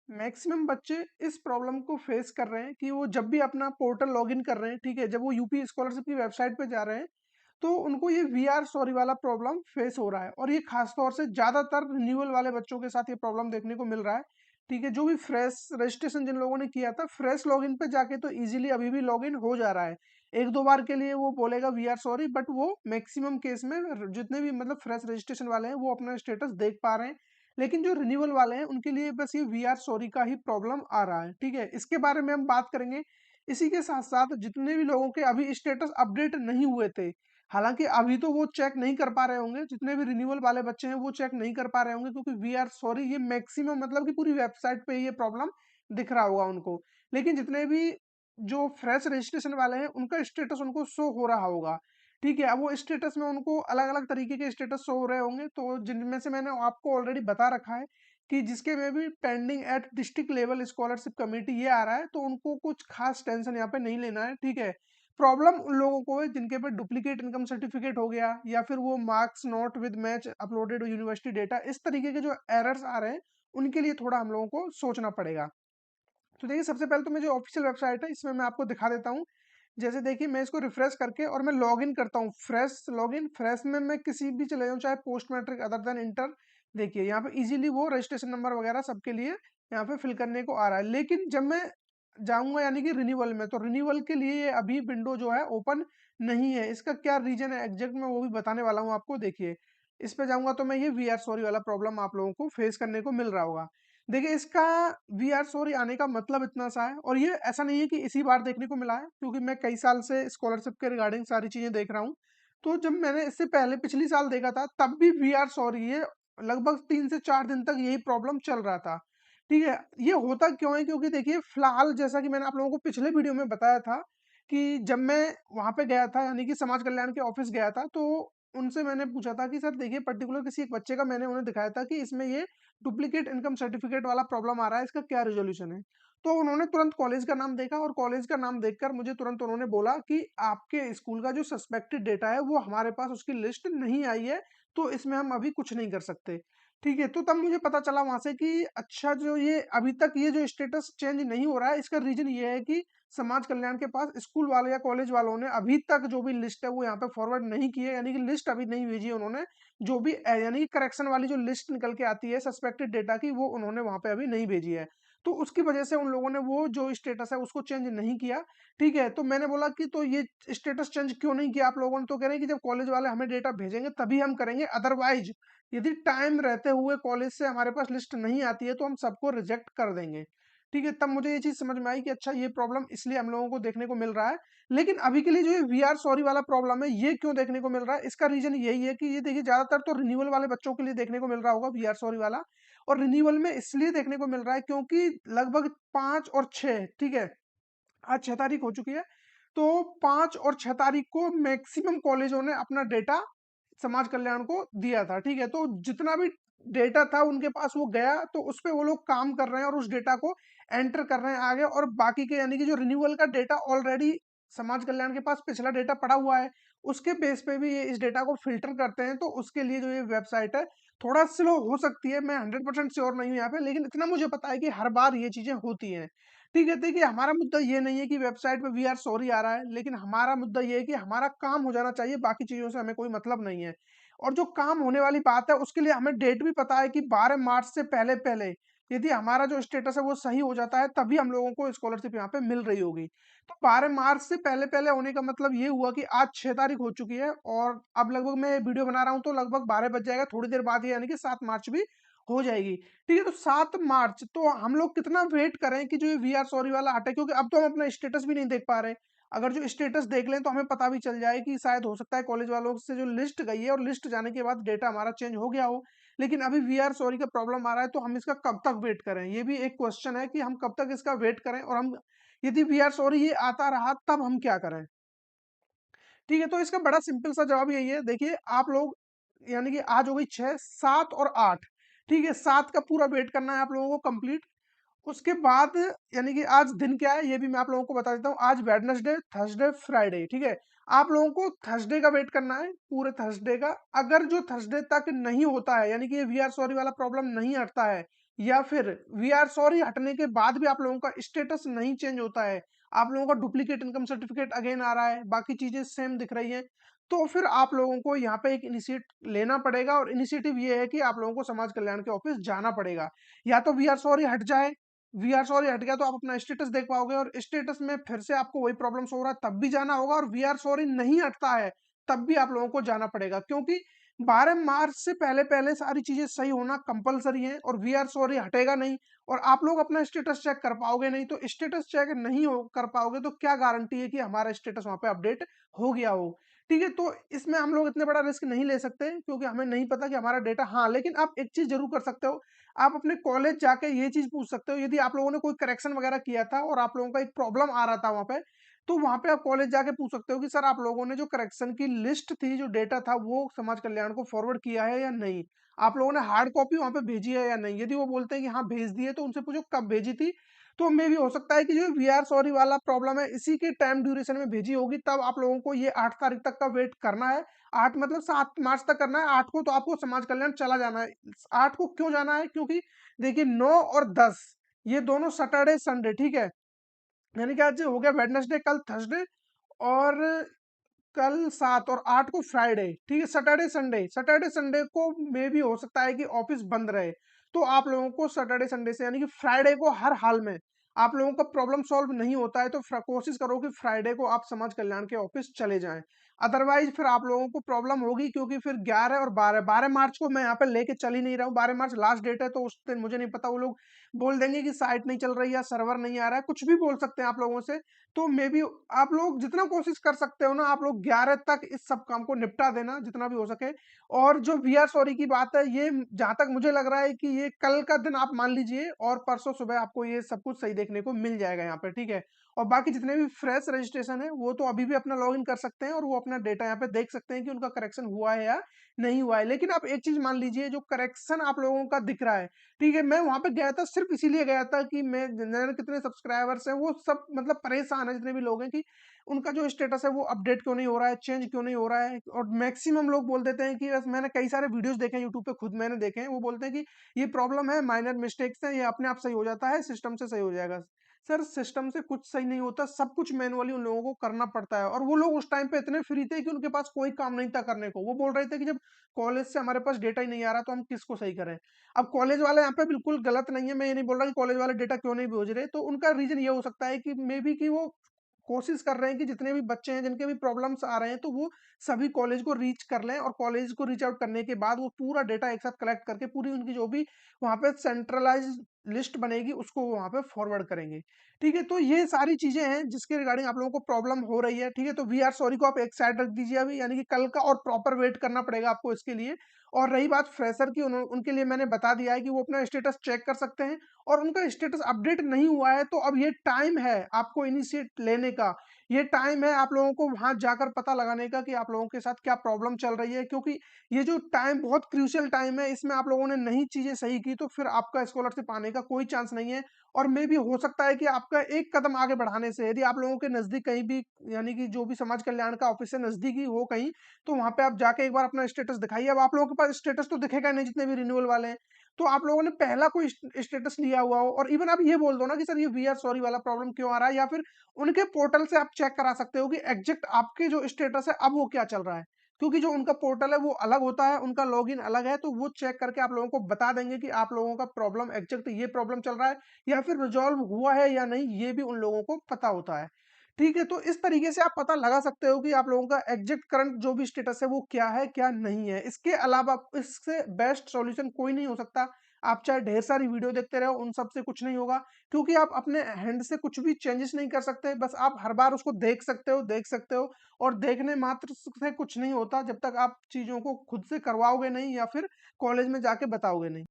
Maximum बच्चे इस problem को फेस कर रहे हैं कि वो जब भी अपना पोर्टल लॉगिन कर रहे हैं, ठीक है, जब वो यूपी स्कॉलरशिप की वेबसाइट पे जा रहे हैं, तो उनको ये वी आर सॉरी वाला प्रॉब्लम फेस हो रहा है। और ये खासतौर से ज़्यादातर रिन्यूअल वाले बच्चों के साथ ये प्रॉब्लम देखने को मिल रहा है। ठीक है, जो भी फ्रेश रजिस्ट्रेशन जिन लोगों ने किया था, फ्रेश लॉगिन पे जाके तो इजीली अभी भी लॉगिन हो जा रहा है। एक दो बार के लिए वो बोलेगा वी आर सॉरी, बट वो मैक्सिमम केस में जितने भी मतलब फ्रेश रजिस्ट्रेशन वाले हैं वो अपना स्टेटस देख पा रहे हैं। लेकिन जो रिन्यूअल वाले हैं उनके लिए बस ये वी आर सॉरी का ही प्रॉब्लम आ रहा है। ठीक है, इसके बारे में हम बात करेंगे। इसी के साथ साथ जितने भी लोगों के अभी स्टेटस अपडेट नहीं हुए थे, हालांकि अभी तो वो चेक नहीं कर पा रहे होंगे, जितने भी रिन्यूअल वाले बच्चे हैं वो चेक नहीं कर पा रहे होंगे, क्योंकि वी आर सॉरी ये मैक्सिमम मतलब कि पूरी वेबसाइट पे ये प्रॉब्लम दिख रहा होगा उनको। लेकिन जितने भी जो फ्रेश रजिस्ट्रेशन वाले हैं उनका स्टेटस उनको शो हो रहा होगा। ठीक है, अब वो स्टेटस में उनको अलग अलग तरीके के स्टेटस शो हो रहे होंगे, तो जिनमें से मैंने आपको ऑलरेडी बता रखा है कि जिसके में भी pending at district level scholarship committee ये आ रहा है, तो उनको कुछ खास टेंशन यहाँ पे नहीं लेना है। ठीक है, प्रॉब्लम उन लोगों को है जिनके पे डुप्लीकेट इनकम सर्टिफिकेट हो गया, या फिर वो marks not with match uploaded university data, इस तरीके के जो एरर्स आ रहे हैं उनके लिए थोड़ा हम लोगों को सोचना पड़ेगा। तो देखिए, सबसे पहले तो मैं जो ऑफिशियल वेबसाइट है इसमें मैं आपको दिखा देता हूँ। जैसे देखिए, मैं इसको रिफ्रेश करके और मैं लॉगिन करता हूँ, फ्रेश लॉगिन, फ्रेश में मैं किसी भी चले जाऊँ, चाहे post matric other than inter. देखिए यहाँ पे इजीली वो रजिस्ट्रेशन नंबर वगैरह सबके लिए यहाँ पे फिल करने को आ रहा है। लेकिन जब मैं जाऊंगा यानी कि रिन्यूअल में, तो रिन्यूअल के लिए ये अभी विंडो जो है ओपन नहीं है। इसका क्या रीजन है एग्जैक्ट मैं वो भी बताने वाला हूँ आपको। देखिए, इस पे जाऊंगा तो मैं ये वी आर सॉरी वाला प्रॉब्लम आप लोगों को फेस करने को मिल रहा होगा। देखिए, इसका वी आर सॉरी आने का मतलब इतना सा है, और ये ऐसा नहीं है कि इसी बार देखने को मिला है, क्योंकि मैं कई साल से स्कॉलरशिप के रिगार्डिंग सारी चीजें देख रहा हूँ। तो जब मैंने इससे पहले पिछली साल देखा था, तब भी वी आर सॉरी ये लगभग 3 से 4 दिन तक यही प्रॉब्लम चल रहा था। ठीक है, ये होता क्यों है, क्योंकि देखिए फिलहाल जैसा कि मैंने आप लोगों को पिछले वीडियो में बताया था कि जब मैं वहां पे गया था यानी कि समाज कल्याण के ऑफिस गया था, तो उनसे मैंने पूछा था कि सर देखिए, पर्टिकुलर किसी एक बच्चे का मैंने उन्हें दिखाया था कि इसमें ये डुप्लीकेट इनकम सर्टिफिकेट वाला प्रॉब्लम आ रहा है, इसका क्या रेजोल्यूशन है। तो उन्होंने तुरंत कॉलेज का नाम देखा, और कॉलेज का नाम देखकर मुझे तुरंत उन्होंने बोला कि आपके स्कूल का जो सस्पेक्टेड डेटा है वो हमारे पास उसकी लिस्ट नहीं आई है, तो इसमें हम अभी कुछ नहीं कर सकते। ठीक है, तो तब मुझे पता चला वहां से कि अच्छा, जो ये अभी तक ये जो स्टेटस चेंज नहीं हो रहा है, इसका रीजन ये है कि समाज कल्याण के पास स्कूल वाले या कॉलेज वालों ने अभी तक जो भी लिस्ट है वो यहाँ पे फॉरवर्ड नहीं की है, यानी कि लिस्ट अभी नहीं भेजी है उन्होंने। जो भी यानी कि करेक्शन वाली जो लिस्ट निकल के आती है सस्पेक्टेड डेटा की, वो उन्होंने वहां पे अभी नहीं भेजी है। तो उसकी वजह से उन लोगों ने वो जो स्टेटस है उसको चेंज नहीं किया। ठीक है, तो मैंने बोला कि तो ये स्टेटस चेंज क्यों नहीं किया आप लोगों ने, तो कह रहे हैं कि जब कॉलेज वाले हमें डेटा भेजेंगे तभी हम करेंगे, अदरवाइज यदि टाइम रहते हुए कॉलेज से हमारे पास लिस्ट नहीं आती है तो हम सबको रिजेक्ट कर देंगे। ठीक है, तब मुझे ये चीज समझ में आई कि अच्छा, ये प्रॉब्लम इसलिए हम लोगों को देखने को मिल रहा है। लेकिन अभी के लिए जो ये वी आर सॉरी वाला प्रॉब्लम है ये क्यों देखने को मिल रहा है, इसका रीजन यही है कि ये देखिए, ज्यादातर तो रिन्यूअल वाले बच्चों के लिए देखने को मिल रहा होगा वी आर सॉरी वाला। और रिन्यूअल में इसलिए देखने को मिल रहा है क्योंकि लगभग 5 और 6, ठीक है, आज 6 तारीख हो चुकी है, तो 5 और 6 तारीख को मैक्सिमम कॉलेजों ने अपना डेटा समाज कल्याण को दिया था। ठीक है, तो जितना भी डेटा था उनके पास वो गया, तो उस पे वो लोग काम कर रहे हैं और उस डेटा को एंटर कर रहे हैं आगे। और बाकी के यानी कि जो रिन्यूअल का डेटा ऑलरेडी समाज कल्याण के पास पिछला डेटा पड़ा हुआ है, उसके बेस पे भी ये इस डेटा को फिल्टर करते हैं। तो उसके लिए जो ये वेबसाइट है थोड़ा स्लो हो सकती है, मैं 100% श्योर नहीं हूँ यहाँ पे, लेकिन इतना मुझे पता है कि हर बार ये चीजें होती हैं। ठीक है, देखिए, हमारा मुद्दा ये नहीं है कि वेबसाइट पे वी आर सॉरी आ रहा है, लेकिन हमारा मुद्दा ये है कि हमारा काम हो जाना चाहिए, बाकी चीजों से हमें कोई मतलब नहीं है। और जो काम होने वाली बात है उसके लिए हमें डेट भी पता है कि 12 मार्च से पहले पहले यदि हमारा जो स्टेटस है वो सही हो जाता है, तभी हम लोगों को स्कॉलरशिप यहाँ पे मिल रही होगी। तो 12 मार्च से पहले पहले होने का मतलब ये हुआ कि आज 6 तारीख हो चुकी है, और अब लगभग मैं वीडियो बना रहा हूँ तो लगभग 12 बज जाएगा, थोड़ी देर बाद ही यानी कि 7 मार्च भी हो जाएगी। ठीक है, तो 7 मार्च तो हम लोग कितना वेट करें कि जो ये वी आर सॉरी वाला हटे, क्योंकि अब तो हम अपना स्टेटस भी नहीं देख पा रहे। अगर जो स्टेटस देख लें तो हमें पता भी चल जाए कि शायद हो सकता है कॉलेज वालों से जो लिस्ट गई है और लिस्ट जाने के बाद डेटा हमारा चेंज हो गया हो। लेकिन अभी वी आर सॉरी का प्रॉब्लम आ रहा है, तो हम इसका कब तक वेट करें, ये भी एक क्वेश्चन है कि हम कब तक इसका वेट करें, और हम यदि वी आर सॉरी ये आता रहा तब हम क्या करें। ठीक है, तो इसका बड़ा सिंपल सा जवाब यही है। देखिए, आप लोग यानी कि आज हो गई 6, 7 और 8, ठीक है, 7 का पूरा वेट करना है आप लोगों को कंप्लीट। उसके बाद यानी कि आज दिन क्या है ये भी मैं आप लोगों को बता देता हूँ। आज वेडनेसडे, थर्सडे, फ्राइडे, ठीक है, आप लोगों को थर्सडे का वेट करना है, पूरे थर्सडे का। अगर जो थर्सडे तक नहीं होता है यानी कि ये वी आर सॉरी वाला प्रॉब्लम नहीं हटता है, या फिर वी आर सॉरी हटने के बाद भी आप लोगों का स्टेटस नहीं चेंज होता है, आप लोगों का डुप्लीकेट इनकम सर्टिफिकेट अगेन आ रहा है, बाकी चीजें सेम दिख रही हैं, तो फिर आप लोगों को यहाँ पे एक इनिशिएट लेना पड़ेगा। और इनिशिएटिव ये है कि आप लोगों को समाज कल्याण के ऑफिस जाना पड़ेगा। या तो वी आर सॉरी हट जाए, वी आर सॉरी हट गया तो आप अपना स्टेटस देख पाओगे, और स्टेटस में फिर से आपको वही प्रॉब्लम्स हो रहा है तब भी जाना होगा, और वी आर सॉरी नहीं हटता है तब भी आप लोगों को जाना पड़ेगा, क्योंकि 12 मार्च से पहले पहले सारी चीजें सही होना कंपलसरी है, और वी आर सॉरी हटेगा नहीं, और आप लोग अपना स्टेटस चेक कर पाओगे नहीं। तो स्टेटस चेक नहीं हो कर पाओगे तो क्या गारंटी है कि हमारा स्टेटस वहां पे अपडेट हो गया हो। ठीक है, तो इसमें हम लोग इतने बड़ा रिस्क नहीं ले सकते क्योंकि हमें नहीं पता कि हमारा डेटा, हाँ लेकिन आप एक चीज जरूर कर सकते हो, आप अपने कॉलेज जाके ये चीज पूछ सकते हो, यदि आप लोगों ने कोई करेक्शन वगैरह किया था और आप लोगों का एक प्रॉब्लम आ रहा था वहां पे, तो वहां पे आप कॉलेज जाके पूछ सकते हो कि सर आप लोगों ने जो करेक्शन की लिस्ट थी, जो डेटा था, वो समाज कल्याण को फॉरवर्ड किया है या नहीं, आप लोगों ने हार्ड कॉपी वहां पे भेजी है या नहीं। यदि वो बोलते हैं कि हाँ भेज दी है, तो उनसे पूछो कब भेजी थी, तो मे भी हो सकता है कि जो वी आर सॉरी वाला प्रॉब्लम है इसी के टाइम ड्यूरेशन में भेजी होगी, तब आप लोगों को ये 8 तारीख तक का वेट करना है। 8 मतलब 7 मार्च तक करना है, 8 को तो आपको समाज कल्याण चला जाना है। 8 को क्यों जाना है, क्योंकि देखिए 9 और 10 ये दोनों सैटरडे संडे, ठीक है, यानी कि आज हो गया वेडनेसडे, कल थर्सडे, और कल 7 और 8 को फ्राइडे, ठीक है, सैटरडे संडे, सैटरडे संडे को मे भी हो सकता है कि ऑफिस बंद रहे, तो आप लोगों को सैटरडे संडे से यानी कि फ्राइडे को हर हाल में आप लोगों का प्रॉब्लम सॉल्व नहीं होता है तो कोशिश करो कि फ्राइडे को आप समाज कल्याण के ऑफिस चले जाएं। अदरवाइज फिर आप लोगों को प्रॉब्लम होगी, क्योंकि फिर 11 और 12 मार्च को मैं यहाँ पे लेके चल ही नहीं रहा हूँ। 12 मार्च लास्ट डेट है, तो उस दिन मुझे नहीं पता, वो लोग बोल देंगे कि साइट नहीं चल रही है, सर्वर नहीं आ रहा है, कुछ भी बोल सकते हैं आप लोगों से। तो मे बी आप लोग जितना कोशिश कर सकते हो ना, आप लोग 11 तक इस सब काम को निपटा देना जितना भी हो सके। और जो वी आर सॉरी की बात है, ये जहां तक मुझे लग रहा है कि ये कल का दिन आप मान लीजिए, और परसों सुबह आपको ये सब कुछ सही देखने को मिल जाएगा यहाँ पे, ठीक है। और बाकी जितने भी फ्रेश रजिस्ट्रेशन है वो तो अभी भी अपना लॉग इन कर सकते हैं, और वो अपना डेटा यहाँ पे देख सकते हैं कि उनका करेक्शन हुआ है या नहीं हुआ है। लेकिन आप एक चीज मान लीजिए, जो करेक्शन आप लोगों का दिख रहा है, ठीक है, मैं वहां पे गया था सिर्फ इसीलिए गया था कि मैं मेरे कितने सब्सक्राइबर्स हैं वो सब मतलब परेशान है, जितने भी लोग हैं, कि उनका जो स्टेटस है वो अपडेट क्यों नहीं हो रहा है, चेंज क्यों नहीं हो रहा है। और मैक्सिमम लोग बोल देते हैं कि बस, मैंने कई सारे वीडियोस देखे हैं यूट्यूब पे, खुद मैंने देखे हैं, वो बोलते हैं कि ये प्रॉब्लम है, माइनर मिस्टेक्स है, ये अपने आप सही हो जाता है, सिस्टम से सही हो जाएगा। सर सिस्टम से कुछ सही नहीं होता, सब कुछ मैनुअली उन लोगों को करना पड़ता है। और वो लोग उस टाइम पे इतने फ्री थे कि उनके पास कोई काम नहीं था करने को, वो बोल रहे थे कि जब कॉलेज से हमारे पास डेटा ही नहीं आ रहा तो हम किसको सही करें। अब कॉलेज वाले यहाँ पे बिल्कुल गलत नहीं है, मैं ये नहीं बोल रहा कि कॉलेज वाले डेटा क्यों नहीं भेज रहे, तो उनका रीजन ये हो सकता है कि मे बी कि वो कोशिश कर रहे हैं कि जितने भी बच्चे हैं जिनके भी प्रॉब्लम्स आ रहे हैं, तो वो सभी कॉलेज को रीच कर लें, और कॉलेज को रीच आउट करने के बाद वो पूरा डेटा एक साथ कलेक्ट करके पूरी उनकी जो भी वहाँ पे सेंट्रलाइज लिस्ट बनेगी उसको वहाँ पे फॉरवर्ड करेंगे। ठीक है, तो ये सारी चीजें हैं जिसके रिगार्डिंग आप लोगों को प्रॉब्लम हो रही है। ठीक है, तो वी आर सॉरी को आप एक साइड रख दीजिए अभी, यानी कि कल का और प्रॉपर वेट करना पड़ेगा आपको इसके लिए। और रही बात फ्रेशर की, उनके लिए मैंने बता दिया है कि वो अपना स्टेटस चेक कर सकते हैं, और उनका स्टेटस अपडेट नहीं हुआ है तो अब ये टाइम है आपको इनिशिएट लेने का, ये टाइम है आप लोगों को वहां जाकर पता लगाने का कि आप लोगों के साथ क्या प्रॉब्लम चल रही है। क्योंकि ये जो टाइम बहुत क्रूशियल टाइम है, इसमें आप लोगों ने नहीं चीजें सही की तो फिर आपका स्कॉलरशिप आने का कोई चांस नहीं है। और मे भी हो सकता है कि आपका एक कदम आगे बढ़ाने से, यदि आप लोगों के नजदीक कहीं भी, यानी कि जो भी समाज कल्याण का ऑफिस है नजदीकी हो कहीं, तो वहां पे आप जाके एक बार अपना स्टेटस दिखाइए। अब आप लोगों के पास स्टेटस तो दिखेगा नहीं जितने भी रिन्यूअल वाले हैं, तो आप लोगों ने पहला कोई स्टेटस लिया हुआ हो, और इवन आप ये बोल दो ना कि सर ये वी आर सॉरी वाला प्रॉब्लम क्यों आ रहा है, या फिर उनके पोर्टल से आप चेक करा सकते हो कि एग्जैक्ट आपके जो स्टेटस है अब वो क्या चल रहा है। क्योंकि जो उनका पोर्टल है वो अलग होता है, उनका लॉगिन अलग है, तो वो चेक करके आप लोगों को बता देंगे कि आप लोगों का प्रॉब्लम एग्जैक्ट ये प्रॉब्लम चल रहा है, या फिर रिजॉल्व हुआ है या नहीं, ये भी उन लोगों को पता होता है। ठीक है, तो इस तरीके से आप पता लगा सकते हो कि आप लोगों का एग्जैक्ट करंट जो भी स्टेटस है वो क्या है क्या नहीं है। इसके अलावा इससे बेस्ट सॉल्यूशन कोई नहीं हो सकता। आप चाहे ढेर सारी वीडियो देखते रहो, उन सब से कुछ नहीं होगा, क्योंकि आप अपने हैंड से कुछ भी चेंजेस नहीं कर सकते। बस आप हर बार उसको देख सकते हो, और देखने मात्र से कुछ नहीं होता जब तक आप चीजों को खुद से करवाओगे नहीं, या फिर कॉलेज में जाके बताओगे नहीं।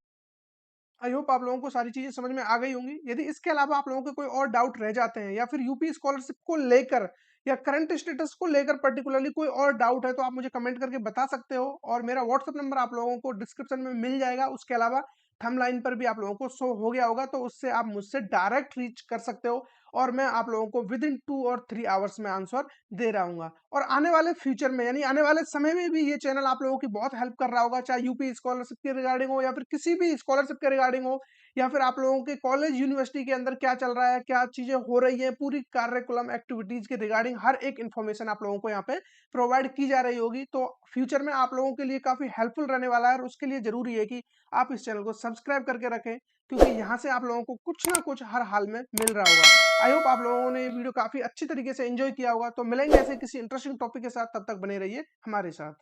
आई होप आप लोगों को सारी चीजें समझ में आ गई होंगी। यदि इसके अलावा आप लोगों के कोई और डाउट रह जाते हैं, या फिर यूपी स्कॉलरशिप को लेकर या करंट स्टेटस को लेकर पर्टिकुलरली कोई और डाउट है, तो आप मुझे कमेंट करके बता सकते हो, और मेरा व्हाट्सएप नंबर आप लोगों को डिस्क्रिप्शन में मिल जाएगा। उसके अलावा थंब लाइन पर भी आप लोगों को शो हो गया होगा, तो उससे आप मुझसे डायरेक्ट रीच कर सकते हो। और मैं आप लोगों को विद इन 2 और 3 आवर्स में आंसर दे रहा हूँगा। और आने वाले फ्यूचर में यानी आने वाले समय में भी ये चैनल आप लोगों की बहुत हेल्प कर रहा होगा, चाहे यूपी स्कॉलरशिप के रिगार्डिंग हो या फिर किसी भी स्कॉलरशिप के रिगार्डिंग हो, या फिर आप लोगों के कॉलेज यूनिवर्सिटी के अंदर क्या चल रहा है, क्या चीज़ें हो रही हैं, पूरी कार्यकुलम एक्टिविटीज़ के रिगार्डिंग हर एक इन्फॉर्मेशन आप लोगों को यहाँ पे प्रोवाइड की जा रही होगी। तो फ्यूचर में आप लोगों के लिए काफ़ी हेल्पफुल रहने वाला है और उसके लिए ज़रूरी है कि आप इस चैनल को सब्सक्राइब करके रखें, क्योंकि यहाँ से आप लोगों को कुछ ना कुछ हर हाल में मिल रहा होगा। आई होप आप लोगों ने ये वीडियो काफ़ी अच्छी तरीके से एंजॉय किया होगा। तो मिलेंगे ऐसे किसी इंटरेस्टिंग टॉपिक के साथ, तब तक बने रहिए हमारे साथ।